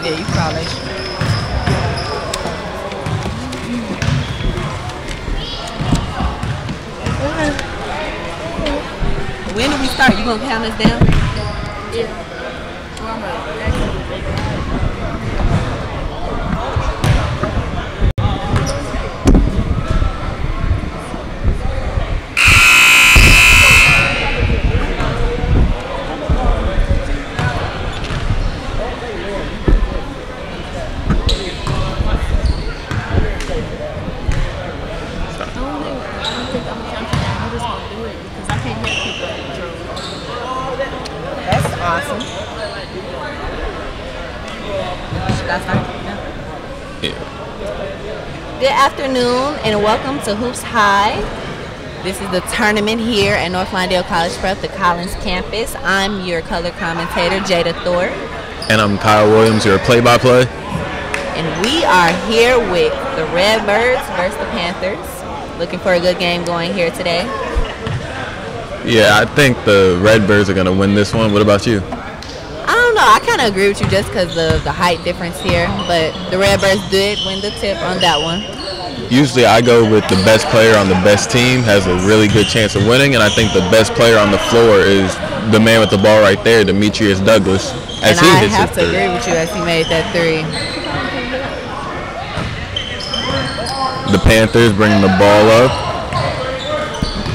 Yeah, you probably. When do we start? You gonna count us down? Yeah. That's awesome. Should I start? No? Yeah. Good afternoon and welcome to Hoops High. This is the tournament here at North Lawndale College Prep, the Collins campus. I'm your color commentator, Jada Thorpe. And I'm Kyle Williams, your play-by-play. And we are here with the Redbirds versus the Panthers. Looking for a good game going here today. Yeah, I think the Redbirds are going to win this one. What about you? I don't know. I kind of agree with you just because of the height difference here. But the Redbirds did win the tip on that one. Usually I go with the best player on the best team has a really good chance of winning. And I think the best player on the floor is the man with the ball right there, Demetrius Douglas. And I have to agree with you as he made that three. The Panthers bringing the ball up.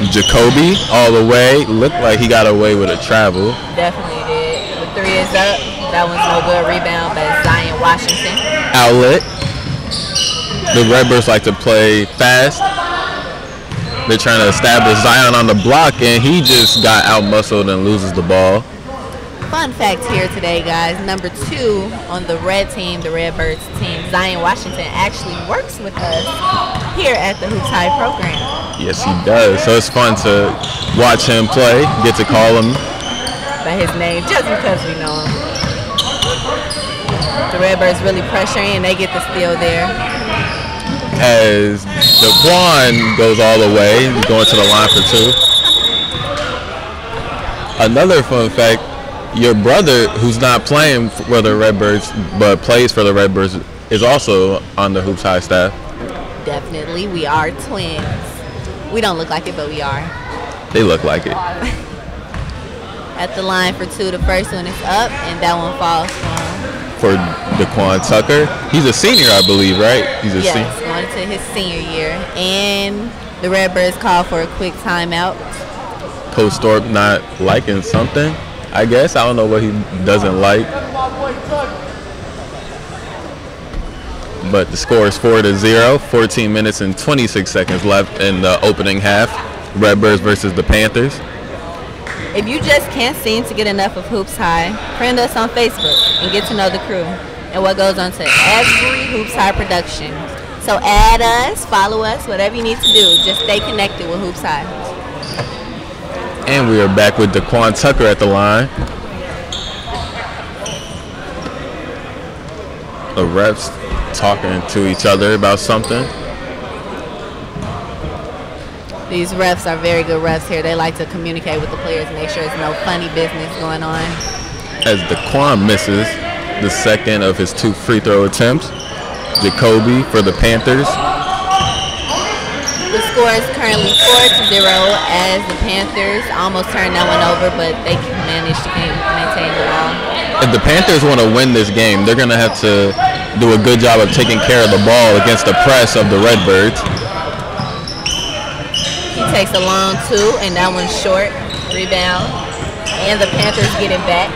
Jacoby all the way. Looked like he got away with a travel. Definitely did. The three is up. That one's no good. Rebound by Zion Washington. Outlet. The Redbirds like to play fast. They're trying to establish Zion on the block, and he just got out-muscled and loses the ball. Fun fact here today, guys. Number 2 on the red team, the Redbirds team, Zion Washington, actually works with us here at the Hoops High program. Yes, he does. So it's fun to watch him play, get to call him by his name, just because we know him. The Redbirds really pressuring, and they get the steal there. As Daquan goes all the way, going to the line for 2. Another fun fact, your brother, who's not playing for the Redbirds, but plays for the Redbirds, is also on the Hoops High staff. Definitely, we are twins. We don't look like it, but we are. They look like it. At the line for 2, the first one is up, and that one falls for Daquan Tucker. He's a senior, I believe, right? He's a senior. Yes, going into his senior year. And the Redbirds call for a quick timeout. Coach Thorpe not liking something, I guess. I don't know what he doesn't like. But the score is 4-0. 14 minutes and 26 seconds left in the opening half. Redbirds versus the Panthers. If you just can't seem to get enough of Hoops High, friend us on Facebook and get to know the crew and what goes on to every Hoops High production. So add us, follow us, whatever you need to do. Just stay connected with Hoops High. And we are back with Daquan Tucker at the line. The refs talking to each other about something. These refs are very good refs here. They like to communicate with the players, make sure there's no funny business going on. As Daquan misses the second of his 2 free throw attempts. Jacoby for the Panthers. The score is currently 4-0 as the Panthers almost turned that one over, but they managed to maintain the ball. If the Panthers want to win this game, they're going to have to do a good job of taking care of the ball against the press of the Redbirds. He takes a long 2, and that one's short. Rebound. And the Panthers get it back.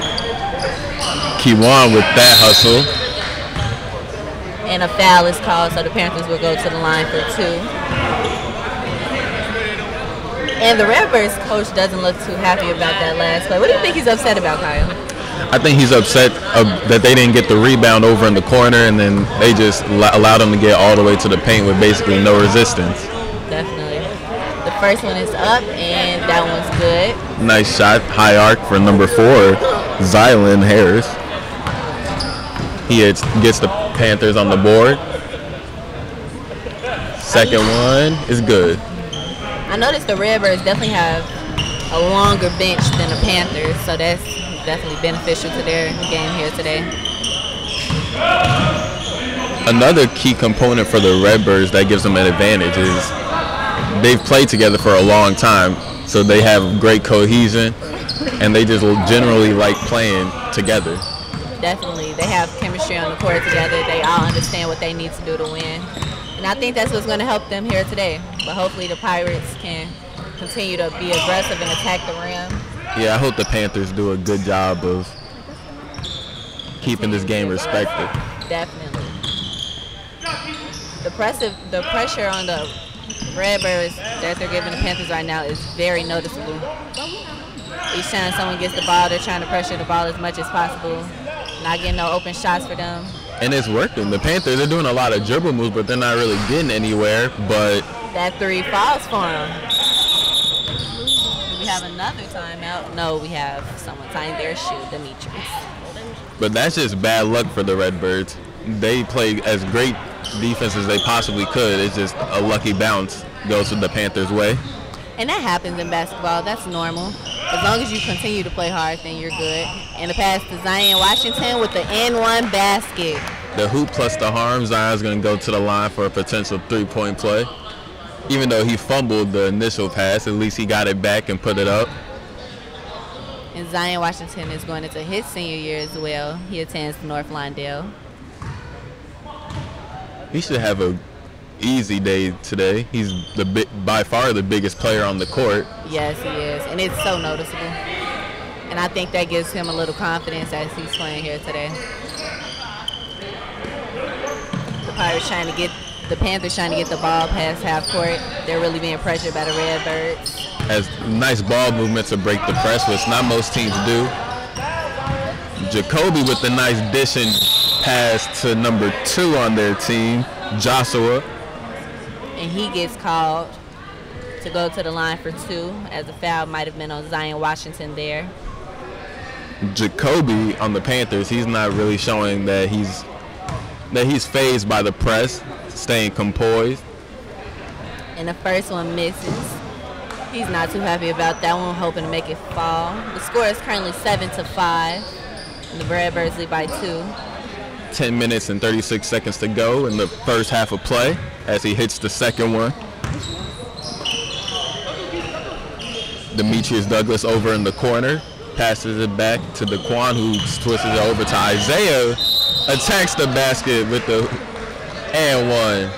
Kiwan with that hustle. And a foul is called, so the Panthers will go to the line for 2. And the Redbirds coach doesn't look too happy about that last play. What do you think he's upset about, Kyle? I think he's upset that they didn't get the rebound over in the corner, and then they just allowed him to get all the way to the paint with basically no resistance. Definitely. The first one is up, and that one's good. Nice shot, high arc for number 4, Zylan Harris. He gets the Panthers on the board. Second one is good. I noticed the Redbirds definitely have a longer bench than the Panthers, so that's definitely beneficial to their game here today. Another key component for the Redbirds that gives them an advantage is they've played together for a long time, so they have great cohesion, and they just generally like playing together. Definitely. They have chemistry on the court together. They all understand what they need to do to win. And I think that's what's going to help them here today. But hopefully the Pirates can continue to be aggressive and attack the rim. Yeah, I hope the Panthers do a good job of keeping this game respected. Definitely. The pressure on the Redbirds that they're giving the Panthers right now is very noticeable. Each time someone gets the ball, they're trying to pressure the ball as much as possible. Not getting no open shots for them. And it's working. The Panthers, they're doing a lot of dribble moves, but they're not really getting anywhere. But that three falls for them. Do we have another timeout? No, we have someone tying their shoe, Demetrius. But that's just bad luck for the Redbirds. They play as great defense as they possibly could. It's just a lucky bounce goes to the Panthers' way. And that happens in basketball. That's normal. As long as you continue to play hard, then you're good. And the pass to Zion Washington with the N1 basket. The hoop plus the harm, Zion's going to go to the line for a potential three-point play. Even though he fumbled the initial pass, at least he got it back and put it up. And Zion Washington is going into his senior year as well. He attends North Lawndale. He should have a easy day today. He's by far the biggest player on the court. Yes, he is, and it's so noticeable. And I think that gives him a little confidence as he's playing here today. The Panthers trying to get the ball past half court. They're really being pressured by the Redbirds. Has nice ball movement to break the press, which not most teams do. Jacoby with the nice dishing pass to number 2 on their team, Joshua. And he gets called to go to the line for 2, as the foul might have been on Zion Washington there. Jacoby on the Panthers, he's not really showing that he's fazed by the press, staying composed. And the first one misses. He's not too happy about that one, hoping to make it fall. The score is currently 7-5, and the Redbirds lead by 2. 10 minutes and 36 seconds to go in the first half of play as he hits the second one. Demetrius Douglas over in the corner, passes it back to DeQuan, who twists it over to Isaiah, attacks the basket with the and one.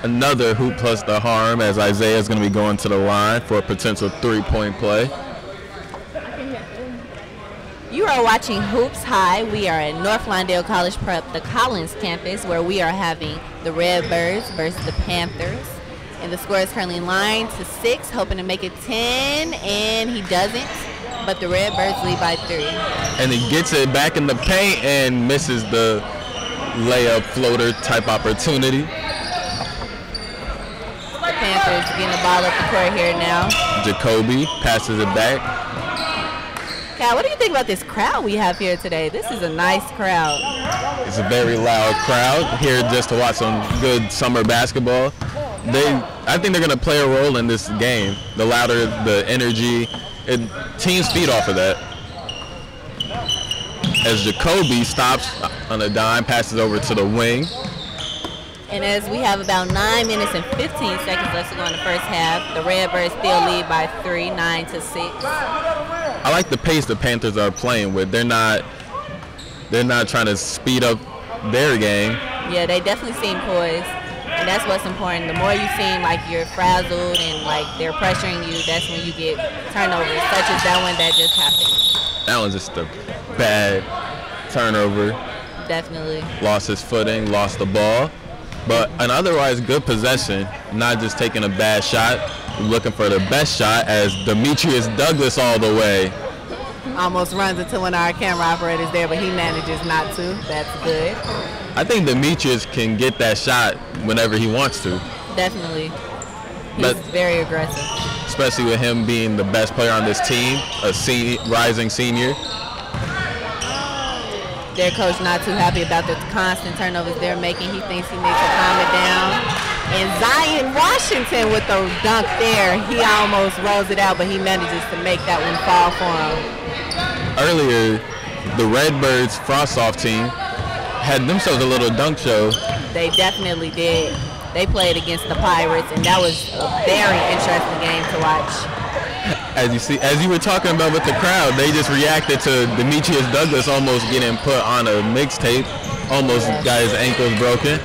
Another hoop plus the harm as Isaiah is going to be going to the line for a potential three-point play. You are watching Hoops High. We are at North Lawndale College Prep, the Collins campus, where we are having the Redbirds versus the Panthers. And the score is currently 9-6, hoping to make it 10, and he doesn't. But the Redbirds lead by 3. And he gets it back in the paint and misses the layup floater type opportunity. The Panthers getting the ball up the court here now. Jacoby passes it back. Cal, what do you think about this crowd we have here today? This is a nice crowd. It's a very loud crowd here just to watch some good summer basketball. I think they're going to play a role in this game. The louder, the energy, teams feed off of that. As Jacoby stops on a dime, passes over to the wing. And as we have about 9 minutes and 15 seconds left to go in the first half, the Redbirds still lead by 3, 9-6. I like the pace the Panthers are playing with. They're not trying to speed up their game. Yeah, they definitely seem poised. And that's what's important. The more you seem like you're frazzled and like they're pressuring you, that's when you get turnovers, such as that one that just happened. That was just a bad turnover. Definitely. Lost his footing, lost the ball. But an otherwise good possession, not just taking a bad shot, looking for the best shot as Demetrius Douglas all the way. Almost runs into one of our camera operators there, but he manages not to. That's good. I think Demetrius can get that shot whenever he wants to. Definitely. He's very aggressive. Especially with him being the best player on this team, a rising senior. Their coach not too happy about the constant turnovers they're making. He thinks he needs to calm it down. And Zion Washington with the dunk there. He almost rolls it out, but he manages to make that one fall for him. Earlier, the Redbirds Frost-Off team had themselves a little dunk show. They definitely did. They played against the Pirates, and that was a very interesting game to watch. As you see, as you were talking about with the crowd, they just reacted to Demetrius Douglas almost getting put on a mixtape, almost got his ankles broken.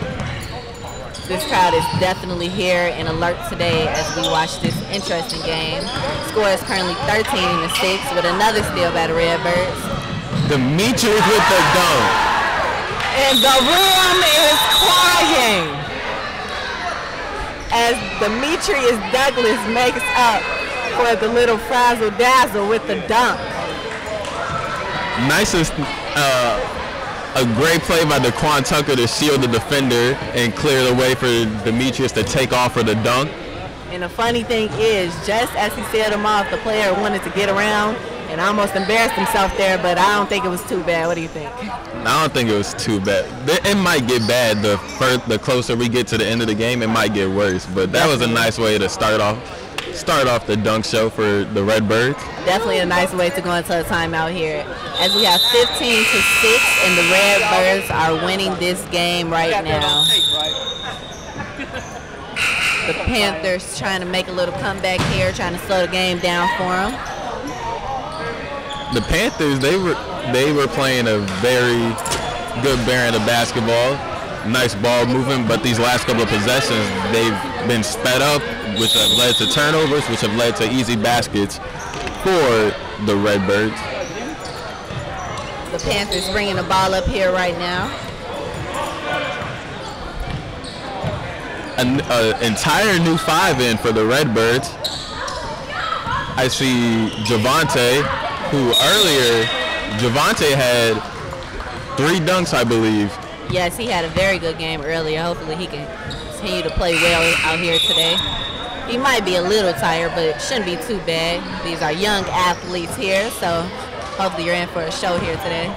This crowd is definitely here and alert today as we watch this interesting game. Score is currently 13-6 with another steal by the Redbirds. Demetrius with the dunk. And the room is crying as Demetrius Douglas makes up for the little frazzle dazzle with the dunk. Nicest, a great play by DeQuan Tucker to shield the defender and clear the way for Demetrius to take off for the dunk. And the funny thing is, just as he sealed him off, the player wanted to get around and almost embarrassed himself there, but I don't think it was too bad. What do you think? I don't think it was too bad. It might get bad the closer we get to the end of the game. It might get worse, but that was a nice way to start off the dunk show for the Redbirds. Definitely a nice way to go into a timeout here, as we have 15-6, and the Redbirds are winning this game right now. The Panthers trying to make a little comeback here, trying to slow the game down for them. The Panthers, they were playing a very good brand of basketball, nice ball movement, but these last couple of possessions, they've been sped up, which have led to turnovers, which have led to easy baskets for the Redbirds. The Panthers bringing the ball up here right now. An entire new 5 in for the Redbirds. I see Javante, who earlier, Javante had 3 dunks, I believe. Yes, he had a very good game earlier. Hopefully he can continue to play well out here today. He might be a little tired, but it shouldn't be too bad. These are young athletes here, so hopefully you're in for a show here today.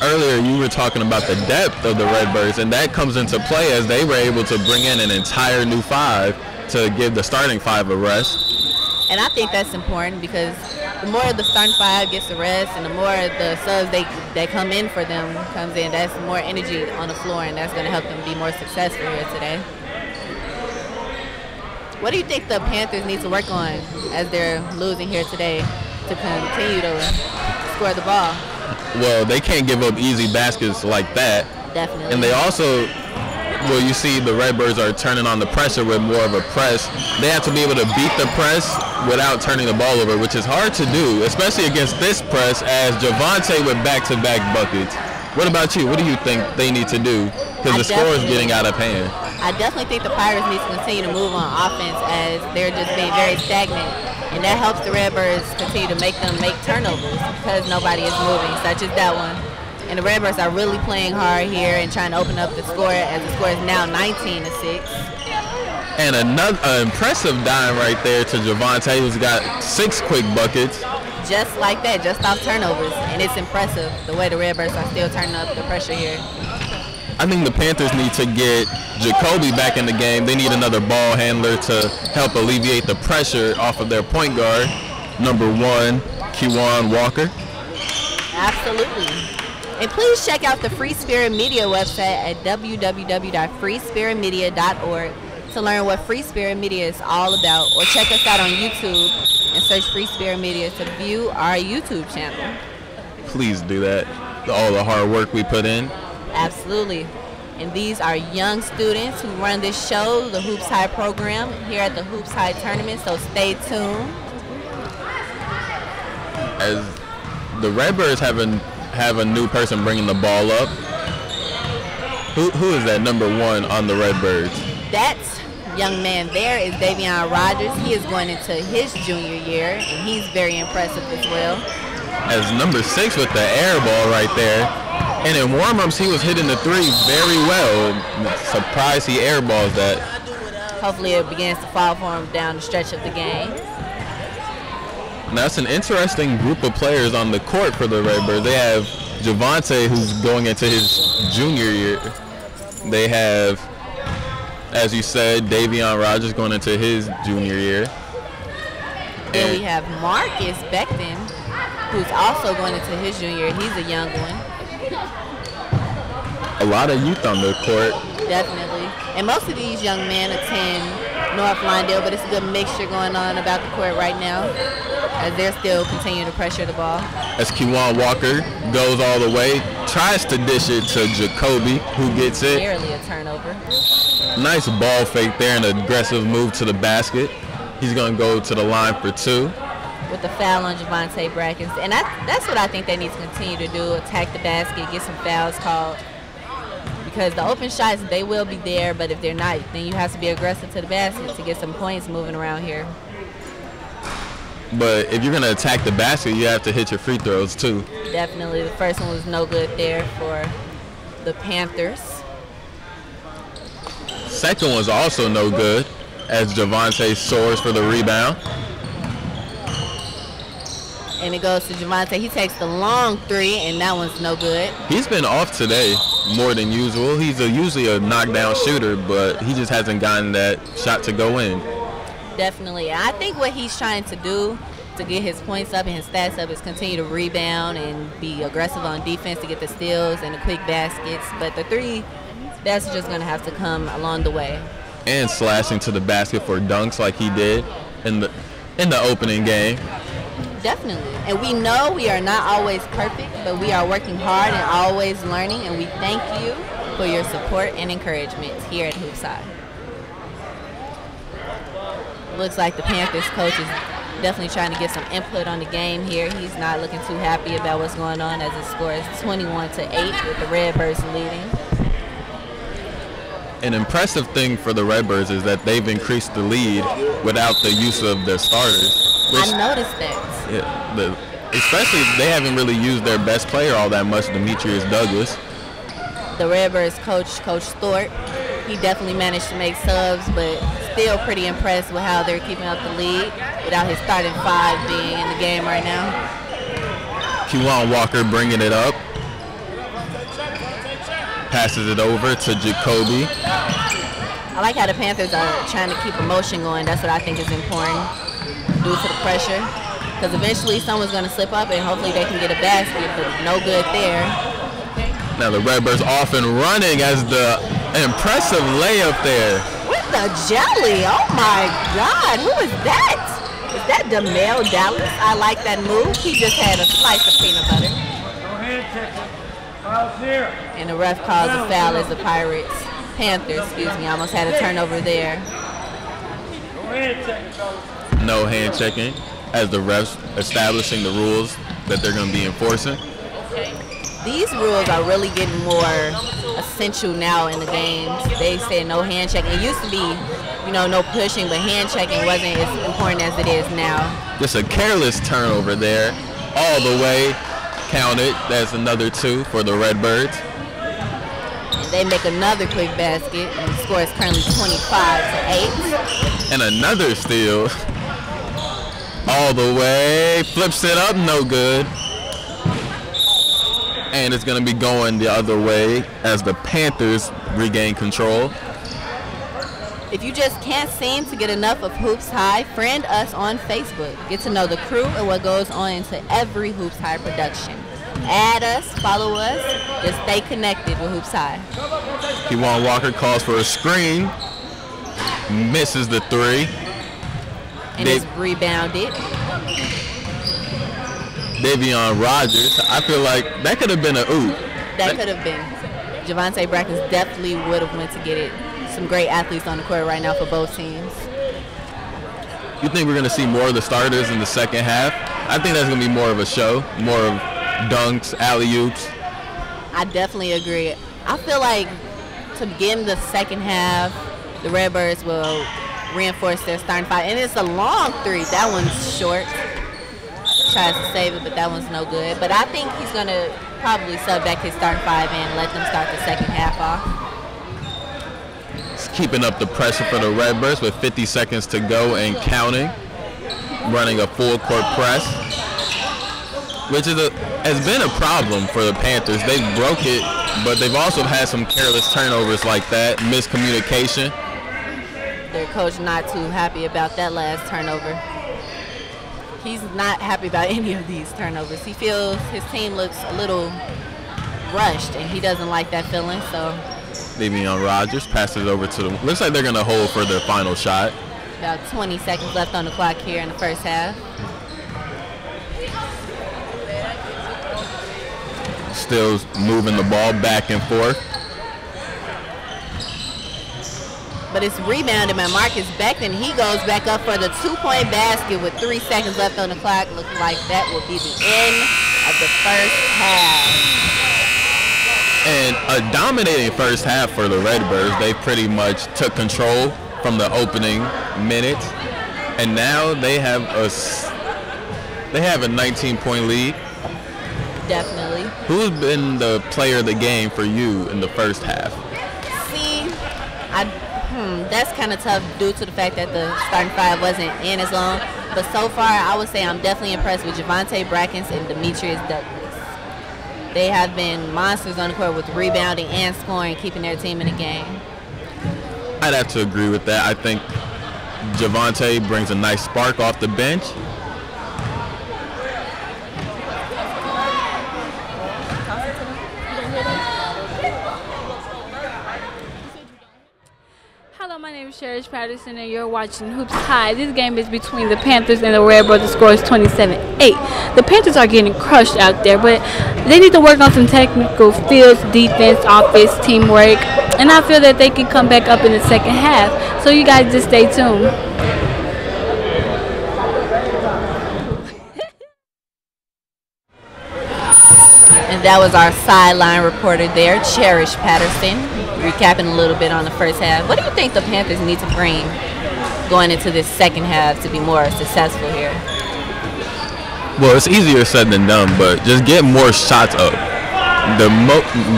Earlier you were talking about the depth of the Redbirds, and that comes into play as they were able to bring in an entire new 5 to give the starting 5 a rest. And I think that's important because the more the starting 5 gets a rest and the more the subs that come in for them comes in, that's more energy on the floor, and that's going to help them be more successful here today. What do you think the Panthers need to work on as they're losing here today to continue to score the ball? Well, they can't give up easy baskets like that. Definitely. And they also, well, you see the Redbirds are turning on the pressure with more of a press. They have to be able to beat the press without turning the ball over, which is hard to do, especially against this press as Javante with back-to-back buckets. What about you? What do you think they need to do? Because the score is getting out of hand. I definitely think the Pirates need to continue to move on offense as they're just being very stagnant. And that helps the Redbirds continue to make them make turnovers because nobody is moving, such as that one. And the Redbirds are really playing hard here and trying to open up the score as the score is now 19-6. And another impressive dime right there to Javante, who's got 6 quick buckets. Just like that, just off turnovers. And it's impressive the way the Redbirds are still turning up the pressure here. I think the Panthers need to get Jacoby back in the game. They need another ball handler to help alleviate the pressure off of their point guard, number 1, Kewan Walker. Absolutely. And please check out the Free Spirit Media website at www.freespiritmedia.org to learn what Free Spirit Media is all about, or check us out on YouTube and search Free Spirit Media to view our YouTube channel. Please do that. All the hard work we put in. Absolutely. And these are young students who run this show, the Hoops High program, here at the Hoops High tournament, so stay tuned. As the Redbirds have a new person bringing the ball up. Who is that number 1 on the Redbirds? That young man there is Davion Rogers. He is going into his junior year, and he's very impressive as well. As number 6 with the air ball right there. And in warm-ups, he was hitting the 3 very well. Surprised he airballs that. Hopefully it begins to fall for him down the stretch of the game. And that's an interesting group of players on the court for the Redbirds. They have Javante, who's going into his junior year. They have, as you said, Davion Rogers going into his junior year. Then we have Marcus Becton who's also going into his junior year. He's a young one. A lot of youth on the court. Definitely. And most of these young men attend North Lawndale, but it's a good mixture going on about the court right now as they're still continuing to pressure the ball. As Kewan Walker goes all the way, tries to dish it to Jacoby, who gets it. Barely a turnover. Nice ball fake there and an aggressive move to the basket. He's going to go to the line for 2. With the foul on Javonte Brackens. And that's what I think they need to continue to do, attack the basket, get some fouls called. Because the open shots, they will be there, but if they're not, then you have to be aggressive to the basket to get some points moving around here. But if you're going to attack the basket, you have to hit your free throws too. Definitely. The first one was no good there for the Panthers. Second was also no good as Javonte soars for the rebound. And it goes to Javonte. He takes the long 3, and that one's no good. He's been off today more than usual. He's usually a knockdown shooter, but he just hasn't gotten that shot to go in. Definitely. I think what he's trying to do to get his points up and his stats up is continue to rebound and be aggressive on defense to get the steals and the quick baskets. But the 3, that's just going to have to come along the way. And slashing to the basket for dunks like he did in the opening game. Definitely. And we know we are not always perfect, but we are working hard and always learning, and we thank you for your support and encouragement here at HoopsHIGh. Looks like the Panthers coach is definitely trying to get some input on the game here. He's not looking too happy about what's going on as the score is 21-8 with the Redbirds leading. An impressive thing for the Redbirds is that they've increased the lead without the use of their starters. I noticed that. Yeah, especially they haven't really used their best player all that much, Demetrius Douglas. The Redbirds coach, Coach Thorpe, he definitely managed to make subs, but still pretty impressed with how they're keeping up the lead without his starting 5 being in the game right now. Kewan Walker bringing it up. Passes it over to Jacoby. I like how the Panthers are trying to keep emotion going. That's what I think is important due to the pressure. Because eventually someone's going to slip up and hopefully they can get a basket, but no good there. Now the Redbirds off and running as the impressive layup there. With the jelly. Oh my God. Who is that? Is that DeMel Dallas? I like that move. He just had a slice of peanut butter. And the ref calls a foul as the Panthers, almost had a turnover there. No hand checking as the refs establishing the rules that they're going to be enforcing. These rules are really getting more essential now in the games. They say no hand checking. It used to be, no pushing, but hand checking wasn't as important as it is now. Just a careless turnover there, all the way. Counted. That's another 2 for the Redbirds. And they make another quick basket, and the score is currently 25-8. And another steal. All the way. Flips it up. No good. And it's going to be going the other way as the Panthers regain control. If you just can't seem to get enough of HoopsHIGh, friend us on Facebook. Get to know the crew and what goes on into every HoopsHIGh production. Add us, follow us, just stay connected with HoopsHIGh. Kewan Walker calls for a screen, misses the 3. And it's rebounded. Davion Rogers, I feel like that could have been an oop. That could have been. Javonte Brackens definitely would have went to get it. Some great athletes on the court right now for both teams. You think we're going to see more of the starters in the second half? I think that's going to be more of a show, more of dunks, alley-oops. I definitely agree. I feel like to begin the second half, the Redbirds will reinforce their starting 5. And it's a long 3. That one's short. Tries to save it, but that one's no good. But I think he's going to probably sub back his starting 5 and let them start the second half off. Keeping up the pressure for the Redbirds with 50 seconds to go and counting. Running a full court press, which has been a problem for the Panthers. They broke it, but they've also had some careless turnovers like that, miscommunication. Their coach not too happy about that last turnover. He's not happy about any of these turnovers. He feels his team looks a little rushed, and he doesn't like that feeling. So Davion Rogers passes over to them. Looks like they're going to hold for their final shot. About 20 seconds left on the clock here in the first half. Still moving the ball back and forth. But it's rebounded by Marcus Beckton. He goes back up for the 2-point basket with 3 seconds left on the clock. Looks like that will be the end of the first half. And a dominating first half for the Redbirds. They pretty much took control from the opening minutes, and now they have a 19-point lead. Definitely. Who's been the player of the game for you in the first half? See, that's kind of tough due to the fact that the starting five wasn't in as long. But so far, I would say I'm definitely impressed with Javonte Brackens and Demetrius Douglas. They have been monsters on the court with rebounding and scoring, keeping their team in the game. I'd have to agree with that. I think Javonte brings a nice spark off the bench. Hello, my name is Cherish Patterson, and you're watching Hoops High. This game is between the Panthers and the Redbirds. The score is 27-8. The Panthers are getting crushed out there, but they need to work on some technical skills, defense, offense, teamwork, and I feel that they can come back up in the second half. So you guys just stay tuned. And that was our sideline reporter there, Cherish Patterson, recapping a little bit on the first half. What do you think the Panthers need to bring going into this second half to be more successful here? Well, it's easier said than done, but just get more shots up. The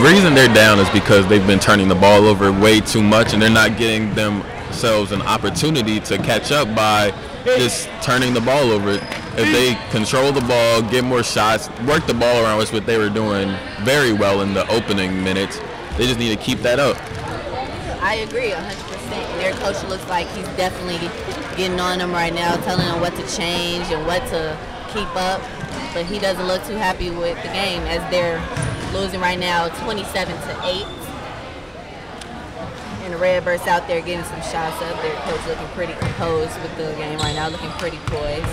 reason they're down is because they've been turning the ball over way too much, and they're not getting themselves an opportunity to catch up by just turning the ball over. If they control the ball, get more shots, work the ball around, which is what they were doing very well in the opening minutes, they just need to keep that up. I agree 100%. Their coach looks like he's definitely getting on them right now, telling them what to change and what to keep up. But he doesn't look too happy with the game as they're losing right now 27-8. And the Redbirds out there getting some shots up. Their coach looking pretty composed with the game right now, looking pretty poised.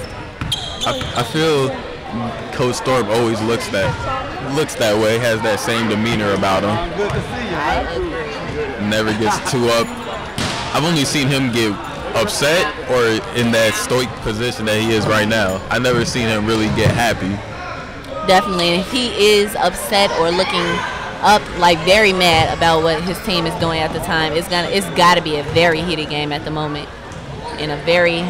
I feel Coach Thorpe always looks that way, has that same demeanor about him. I agree. Never gets too up. I've only seen him get upset or in that stoic position that he is right now. I've never seen him really get happy. Definitely. And if he is upset or looking up, like very mad about what his team is doing at the time, it's got to be a very heated game at the moment, in a very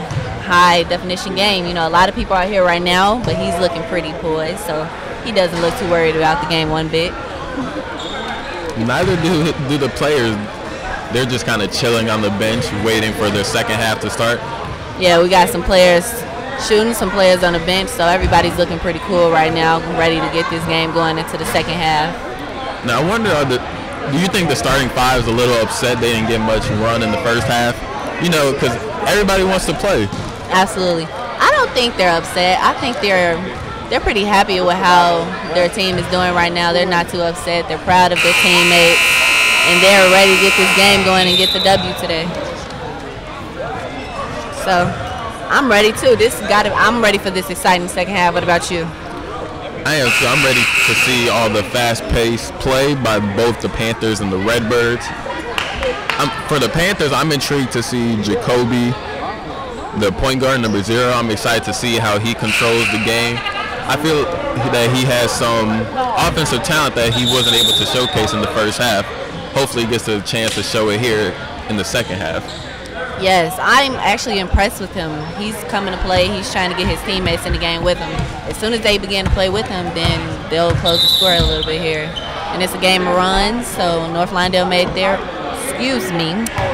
high definition game. You know, a lot of people are here right now, but he's looking pretty poised, so he doesn't look too worried about the game one bit. Neither do the players. They're just kind of chilling on the bench, waiting for their second half to start. Yeah, we got some players shooting, some players on the bench, so everybody's looking pretty cool right now, ready to get this game going into the second half. Now, I wonder, do you think the starting five is a little upset they didn't get much run in the first half? You know, because everybody wants to play. Absolutely. I don't think they're upset. I think they're pretty happy with how their team is doing right now. They're not too upset. They're proud of their teammates, and they're ready to get this game going and get the W today. So I'm ready too. I'm ready for this exciting second half. What about you? I am too. I'm ready to see all the fast-paced play by both the Panthers and the Redbirds. For the Panthers, I'm intrigued to see Jacoby, the point guard, number 0. I'm excited to see how he controls the game. I feel that he has some offensive talent that he wasn't able to showcase in the first half. Hopefully he gets a chance to show it here in the second half. Yes, I'm actually impressed with him. He's coming to play. He's trying to get his teammates in the game with him. As soon as they begin to play with him, then they'll close the score a little bit here. And it's a game of runs, so North Lawndale made the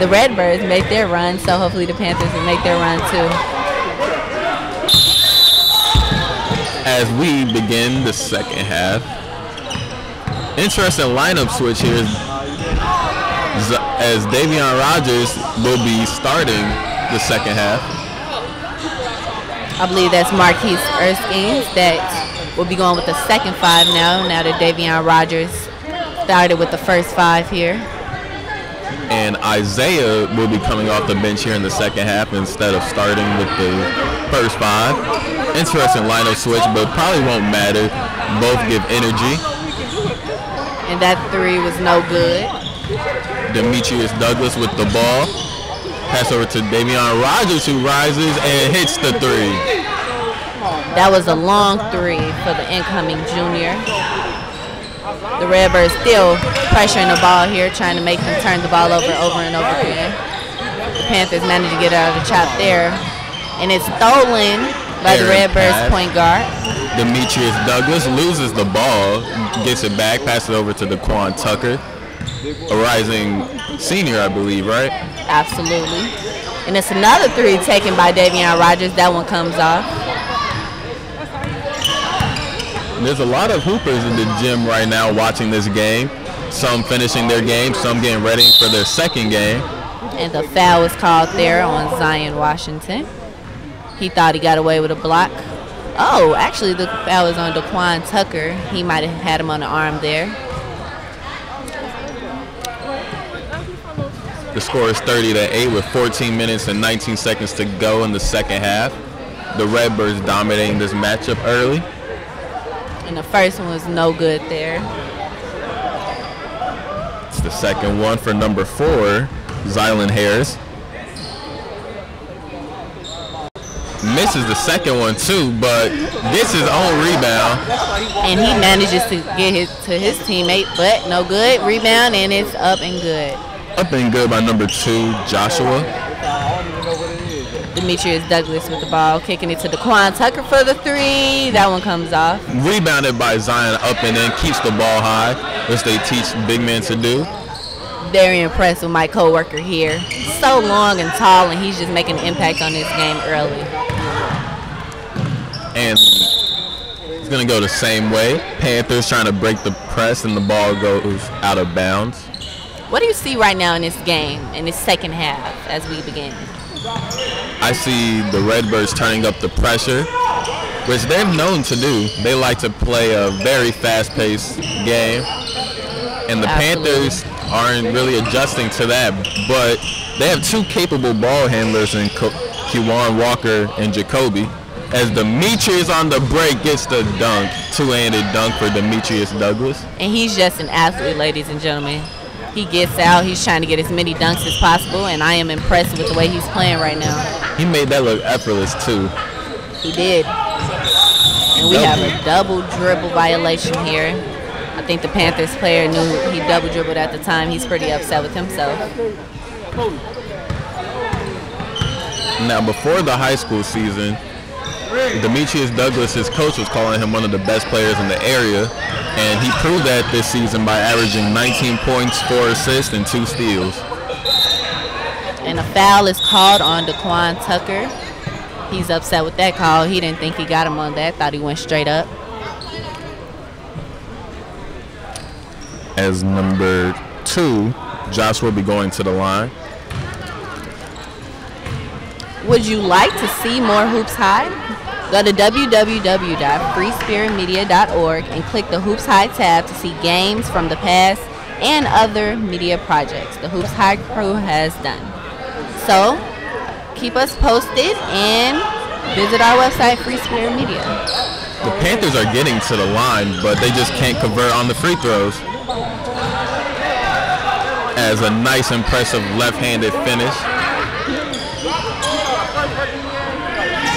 Redbirds made their run, so hopefully the Panthers will make their run too. As we begin the second half, interesting lineup switch here as Davion Rogers will be starting the second half. I believe that's Marquise Erskine that will be going with the second 5 now that Davion Rogers started with the first 5 here. And Isaiah will be coming off the bench here in the second half instead of starting with the first 5. Interesting lineup switch, but probably won't matter. Both give energy. And that 3 was no good. Demetrius Douglas with the ball. Pass over to Davion Rogers, who rises and hits the 3. That was a long 3 for the incoming junior. The Redbirds still pressuring the ball here, trying to make them turn the ball over and over again. The Panthers managed to get out of the chop there. And it's stolen by the Redbirds point guard. Demetrius Douglas loses the ball, gets it back, passes it over to Daquan Tucker. A rising senior, I believe, right? Absolutely. And it's another 3 taken by Davion Rogers. That one comes off. There's a lot of hoopers in the gym right now watching this game. Some finishing their game, some getting ready for their second game. And the foul was called there on Zion Washington. He thought he got away with a block. Oh, actually the foul was on Daquan Tucker. He might have had him on the arm there. The score is 30-8 with 14 minutes and 19 seconds to go in the second half. The Redbirds dominating this matchup early. And the first one was no good there. It's the second one for number 4, Zylan Harris. Misses the second one too, but gets his own rebound. And he manages to get to his teammate, but no good. Rebound, and it's up and good. Up and good by number 2, Joshua. Demetrius Douglas with the ball, kicking it to Daquan Tucker for the 3. That one comes off. Rebounded by Zion up and in, keeps the ball high, which they teach big men to do. Very impressed with my coworker here. So long and tall, and he's just making an impact on this game early. And it's going to go the same way. Panthers trying to break the press, and the ball goes out of bounds. What do you see right now in this game, in this second half, as we begin? I see the Redbirds turning up the pressure, which they're known to do. They like to play a very fast-paced game, and the Panthers aren't really adjusting to that, but they have 2 capable ball handlers in Kewan Walker and Jacoby. As Demetrius on the break gets the dunk, 2-handed dunk for Demetrius Douglas. And he's just an athlete, ladies and gentlemen. He gets out, he's trying to get as many dunks as possible, and I am impressed with the way he's playing right now. He made that look effortless too. He did. And we have a double dribble violation here. I think the Panthers player knew he double dribbled at the time. He's pretty upset with himself. Now, before the high school season, Demetrius Douglas' coach was calling him one of the best players in the area, and he proved that this season by averaging 19 points, 4 assists, and 2 steals. And a foul is called on Daquan Tucker. He's upset with that call. He didn't think he got him on that. Thought he went straight up. As number 2, Josh will be going to the line. Would you like to see more Hoops High? Go to www.freespiritmedia.org and click the Hoops High tab to see games from the past and other media projects the Hoops High crew has done. So, keep us posted and visit our website, Free Spirit Media. The Panthers are getting to the line, but they just can't convert on the free throws. As a nice, impressive left-handed finish.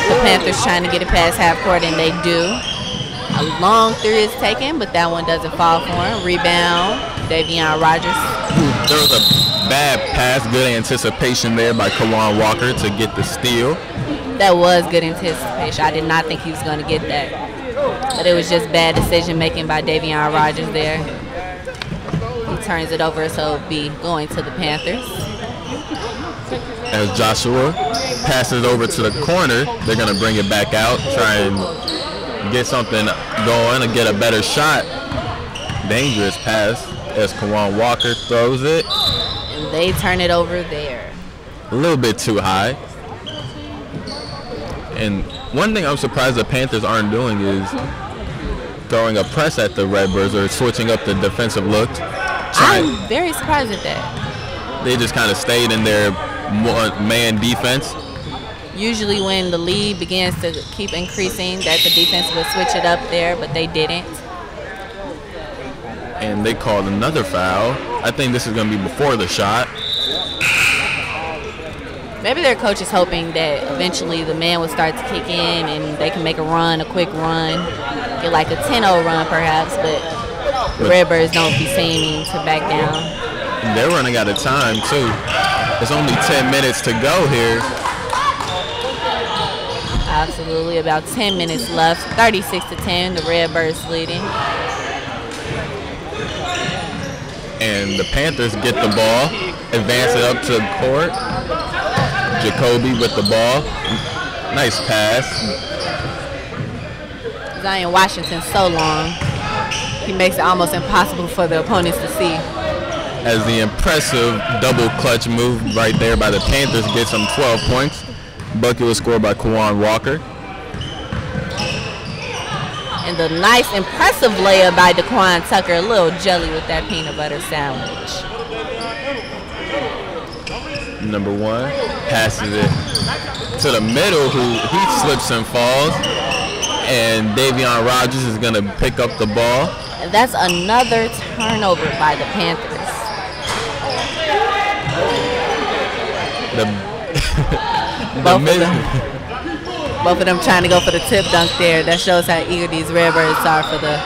The Panthers trying to get it past half court, and they do. A long 3 is taken, but that one doesn't fall for him. Rebound, Davion Rogers. There was a bad pass, good anticipation there by Kewan Walker to get the steal. That was good anticipation. I did not think he was going to get that. But it was just bad decision making by Davion Rogers there. He turns it over, so it'll be going to the Panthers. As Joshua passes over to the corner, they're going to bring it back out, try and get something going and get a better shot. Dangerous pass as Kewan Walker throws it. And they turn it over there. A little bit too high. And One thing I'm surprised the Panthers aren't doing is throwing a press at the Redbirds or switching up the defensive look. I'm very surprised at that. They just kind of stayed in their man defense. Usually when the lead begins to keep increasing, that the defense would switch it up there, but they didn't. And they called another foul. I think this is going to be before the shot. Maybe their coach is hoping that eventually the man will start to kick in and they can make a run, a quick run, get like a 10-0 run perhaps, but the Redbirds don't be seeming to back down. They're running out of time too. It's only 10 minutes to go here. Absolutely, about 10 minutes left. 36-10, the Redbirds leading. And the Panthers get the ball, advance it up to the court. Jacoby with the ball. Nice pass. Zion Washington so long. He makes it almost impossible for the opponents to see. As the impressive double clutch move right there by the Panthers gets them 12 points. Bucket was scored by Kawan Walker. And the nice, impressive layup by Daquan Tucker. A little jelly with that peanut butter sandwich. Number 1 passes it to the middle, he slips and falls. And Davion Rogers is going to pick up the ball. And that's another turnover by the Panthers. Both of them trying to go for the tip dunk there. That shows how eager these Redbirds are for the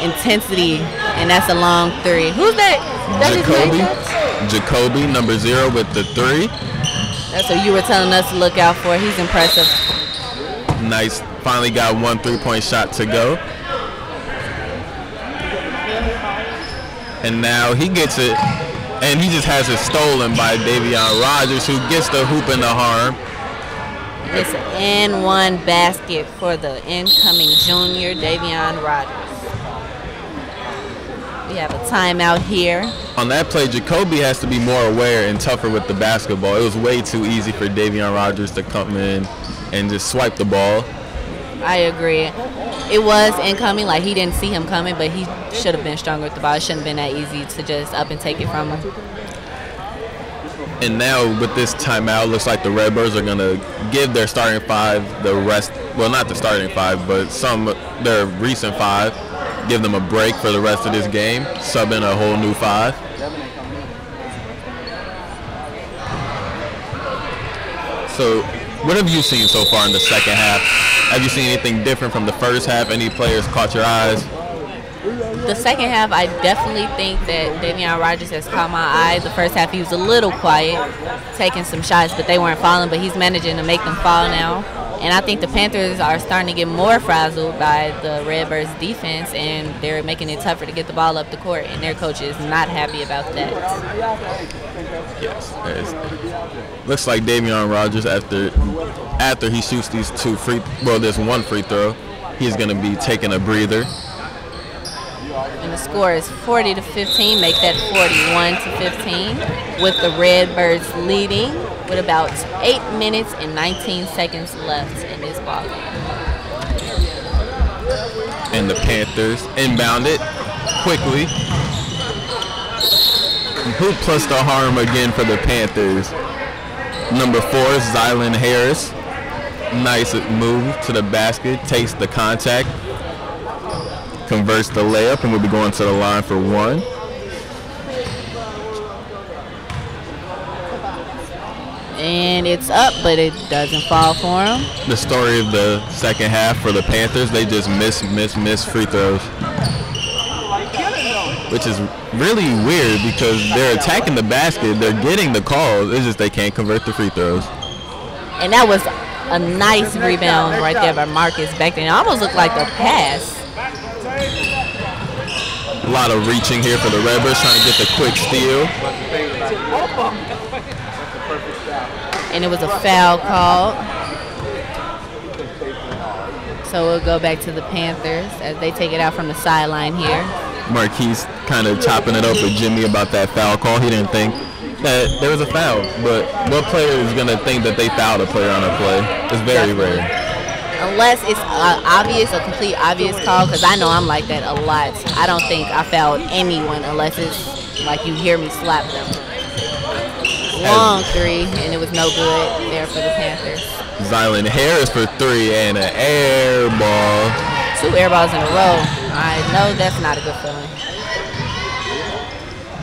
intensity. And that's a long 3. Who's that? Jacoby, number 0 with the 3. That's what you were telling us to look out for. He's impressive. Nice. Finally got 1 3-point shot to go. And now he gets it. And he just has it stolen by Davion Rogers, who gets the hoop in the harm. It's an N1 basket for the incoming junior, Davion Rogers. We have a timeout here. On that play, Jacoby has to be more aware and tougher with the basketball. It was way too easy for Davion Rogers to come in and just swipe the ball. I agree. It was incoming, like he didn't see him coming, but he should have been stronger with the ball. It shouldn't have been that easy to just up and take it from him. And now with this timeout, looks like the Redbirds are going to give their starting 5 the rest. Well, not the starting 5, but their recent 5. Give them a break for the rest of this game. Sub in a whole new 5. So what have you seen so far in the second half? Have you seen anything different from the first half? Any players caught your eyes? The second half, I definitely think that Davion Rogers has caught my eye. The first half, he was a little quiet, taking some shots, but they weren't falling, but he's managing to make them fall now. And I think the Panthers are starting to get more frazzled by the Redbirds' defense, and they're making it tougher to get the ball up the court, and their coach is not happy about that. Yes. Looks like Davion Rogers, after he shoots these there's 1 free throw, he's going to be taking a breather. And the score is 40-15, make that 41-15, with the Redbirds leading with about 8 minutes and 19 seconds left in this ball game. And the Panthers inbound it quickly. Who plus the harm again for the Panthers? Number 4, Zylan Harris. Nice move to the basket, takes the contact, converts the layup, and we'll be going to the line for 1. And it's up, but it doesn't fall for him. The story of the second half for the Panthers, they just miss free throws. Which is really weird because they're attacking the basket, they're getting the calls, it's just they can't convert the free throws. And that was a nice rebound right there by Marcus back then. It almost looked like a pass. A lot of reaching here for the Redbirds, trying to get the quick steal. And it was a foul called. So we'll go back to the Panthers as they take it out from the sideline here. Marquise kind of chopping it up with Jimmy about that foul call. He didn't think that there was a foul, but what player is going to think that they fouled a player on a play? It's very rare. Unless it's a complete obvious call, because I know I'm like that a lot. I don't think I fouled anyone unless it's like you hear me slap them. Long three, and it was no good there for the Panthers. Zylan Harris for three and an air ball. 2 air balls in a row. I know that's not a good feeling.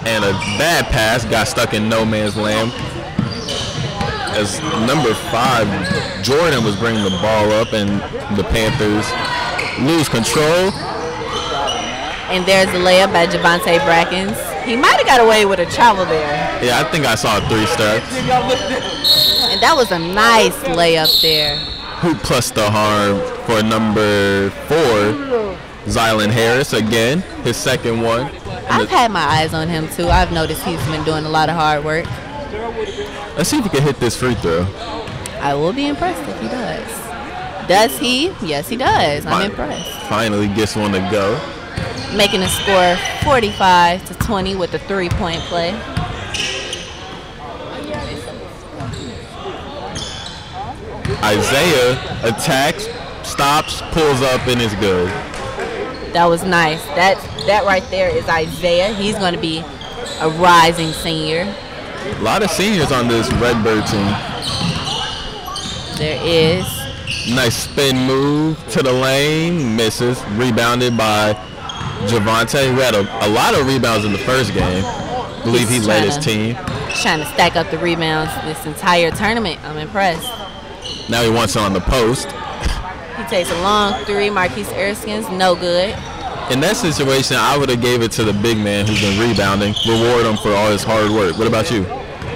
And a bad pass got stuck in no man's land. As number 5, Jordan was bringing the ball up, and the Panthers lose control. And there's the layup by Javonte Brackens. He might have got away with a travel there. Yeah, I think I saw 3 steps. And that was a nice layup there. Hoop plus the harm for number 4, Zylan Harris again, his second one. I've had my eyes on him too. I've noticed he's been doing a lot of hard work. Let's see if he can hit this free throw. I will be impressed if he does. Does he? Yes, he does. I'm impressed. Finally gets one to go. Making the score 45-20 with a 3-point play. Isaiah attacks, stops, pulls up, and is good. That was nice. That right there is Isaiah. He's going to be a rising senior. A lot of seniors on this Redbird team. There is. Nice spin move to the lane. Misses. Rebounded by Javonte, who had a lot of rebounds in the first game. I believe he led his team. Trying to stack up the rebounds this entire tournament. I'm impressed. Now he wants it on the post. He takes a long 3. Marquise Erskine's no good. In that situation, I would have gave it to the big man who's been rebounding. Reward him for all his hard work. What about you?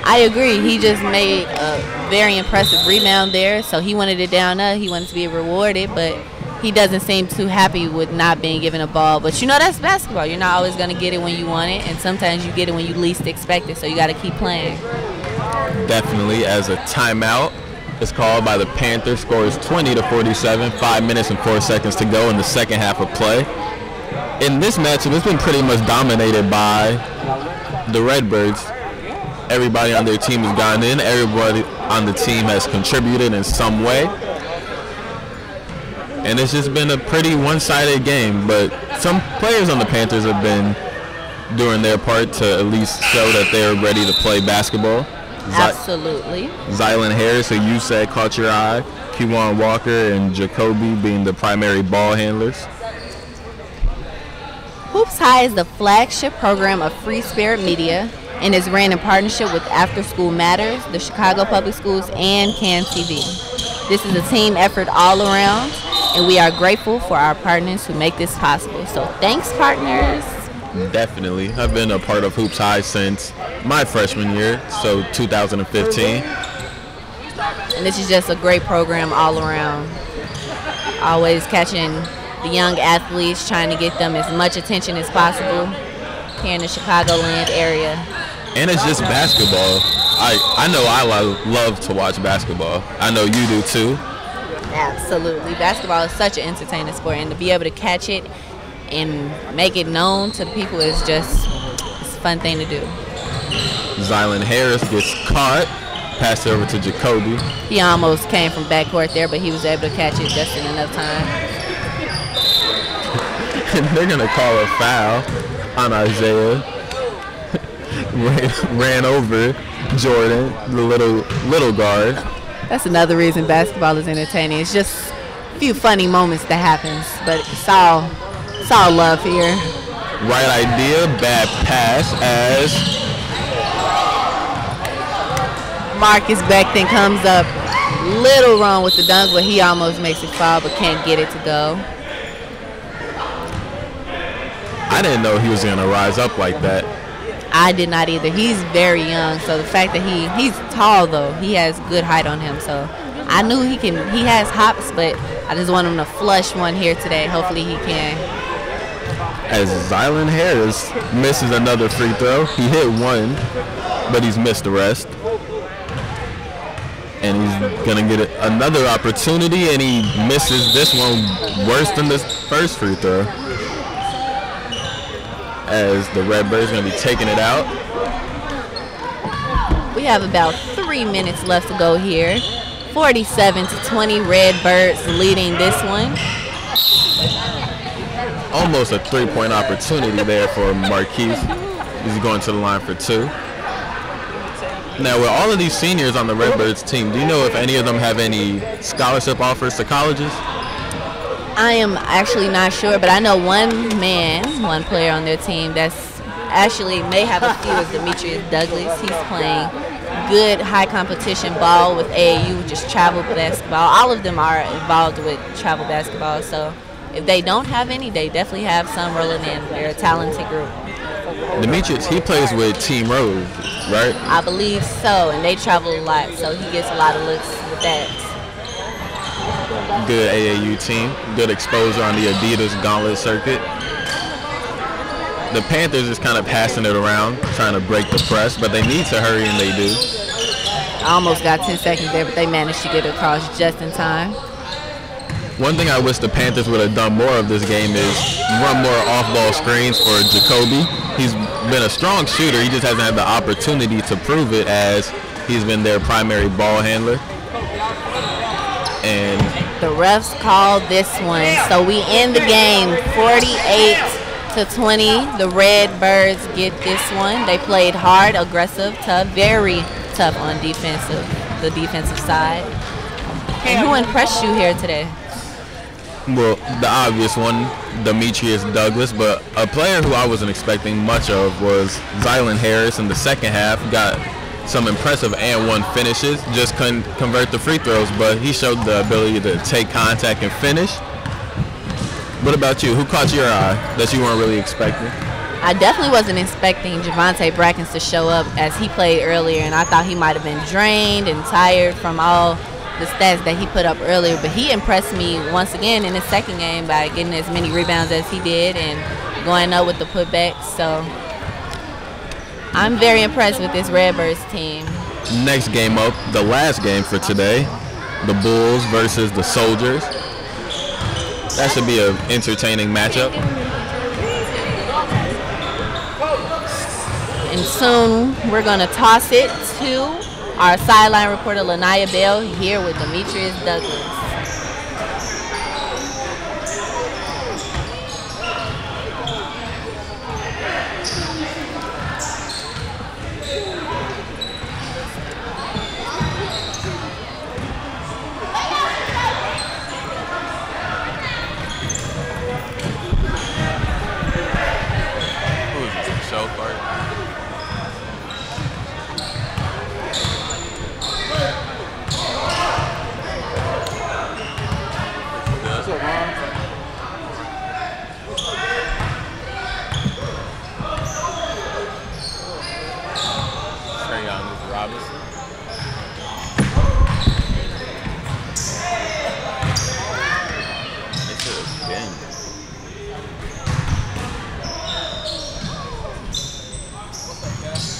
I agree. He just made a very impressive rebound there, so he wanted it down up. He wanted to be rewarded, but he doesn't seem too happy with not being given a ball. But you know, that's basketball. You're not always going to get it when you want it, and sometimes you get it when you least expect it, so you got to keep playing. Definitely. As a timeout is called by the Panthers. Score is 20-47. 5 minutes and 4 seconds to go in the second half of play. In this matchup, it's been pretty much dominated by the Redbirds. Everybody on their team has gotten in. Everybody on the team has contributed in some way. And it's just been a pretty one-sided game. But some players on the Panthers have been doing their part to at least show that they're ready to play basketball. Absolutely. Zylan Harris, who you said caught your eye. Kewan Walker and Jacoby being the primary ball handlers. Hoops High is the flagship program of Free Spirit Media and is ran in partnership with After School Matters, the Chicago Public Schools, and CAN TV. This is a team effort all around, and we are grateful for our partners who make this possible. So thanks, partners. Definitely. I've been a part of Hoops High since my freshman year, so 2015. And this is just a great program all around. Always catching the young athletes, trying to get them as much attention as possible here in the Chicagoland area. And it's just basketball. I know I love to watch basketball. I know you do too. Absolutely. Basketball is such an entertaining sport, and to be able to catch it and make it known to the people is just it's a fun thing to do. Zylan Harris gets caught. Pass it over to Jacoby. He almost came from backcourt there, but he was able to catch it just in enough time. They're going to call a foul on Isaiah. ran over Jordan, the little guard. That's another reason basketball is entertaining. It's just a few funny moments that happens, but it's all love here. Right idea, bad pass as Marcus Beckton comes up little wrong with the dunk, but he almost makes it foul but can't get it to go. I didn't know he was going to rise up like that. I did not either. He's very young, so the fact that he's tall though, he has good height on him, so I knew he has hops, but I just want him to flush one here today. Hopefully he can. As Zylan Harris misses another free throw. He hit one, but he's missed the rest. And he's going to get another opportunity, and he misses this one worse than the first free throw. As the Redbirds going to be taking it out. We have about 3 minutes left to go here. 47-20, Redbirds leading this one. Almost a three-point opportunity there for Marquise. He's going to the line for 2. Now, with all of these seniors on the Redbirds team, do you know if any of them have any scholarship offers to colleges? I am actually not sure, but I know one player on their team that's actually may have a few is Demetrius Douglas. He's playing good high competition ball with AAU, just travel basketball. All of them are involved with travel basketball, so if they don't have any, they definitely have some rolling in. They're a talented group. Demetrius, he plays with Team Rose, right? I believe so, and they travel a lot, so he gets a lot of looks with that. Good AAU team, good exposure on the Adidas Gauntlet circuit. The Panthers is kind of passing it around, trying to break the press, but they need to hurry, and they do. I almost got 10 seconds there, but they managed to get it across just in time. One thing I wish the Panthers would have done more of this game is run more off-ball screens for Jacoby. He's been a strong shooter. He just hasn't had the opportunity to prove it as he's been their primary ball handler. And the refs called this one, so we end the game 48-20. The Redbirds get this one. They played hard, aggressive, tough, very tough on the defensive side. And who impressed you here today? Well, the obvious one, Demetrius Douglas, but a player who I wasn't expecting much of was Zylan Harris in the second half. Got some impressive and one finishes, just couldn't convert the free throws, but he showed the ability to take contact and finish. What about you? Who caught your eye that you weren't really expecting? I definitely wasn't expecting Javonte Brackens to show up as he played earlier, and I thought he might have been drained and tired from all the stats that he put up earlier, but he impressed me once again in his second game by getting as many rebounds as he did and going up with the putbacks. So I'm very impressed with this Redbirds team. Next game up, the last game for today, the Bulls versus the Soldiers. That should be an entertaining matchup. And soon we're going to toss it to our sideline reporter, Lanaya Bell, here with Demetrius Douglas. Who is this, Michelle Clark?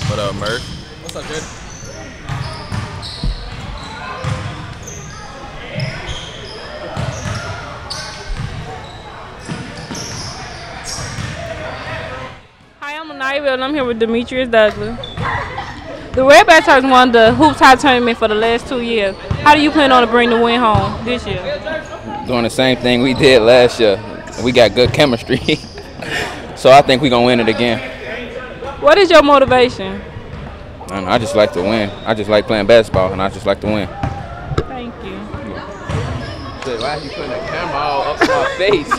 What up, Murph? What's up, dude? Hi, I'm Anaya, and I'm here with Demetrius Douglas. The Redbirds has won the HoopsHIGH tournament for the last 2 years. How do you plan on to bring the win home this year? Doing the same thing we did last year. We got good chemistry. So I think we're going to win it again. What is your motivation? I don't know, I just like to win. I just like playing basketball, and I just like to win. Thank you. Why are you putting the camera all up my face?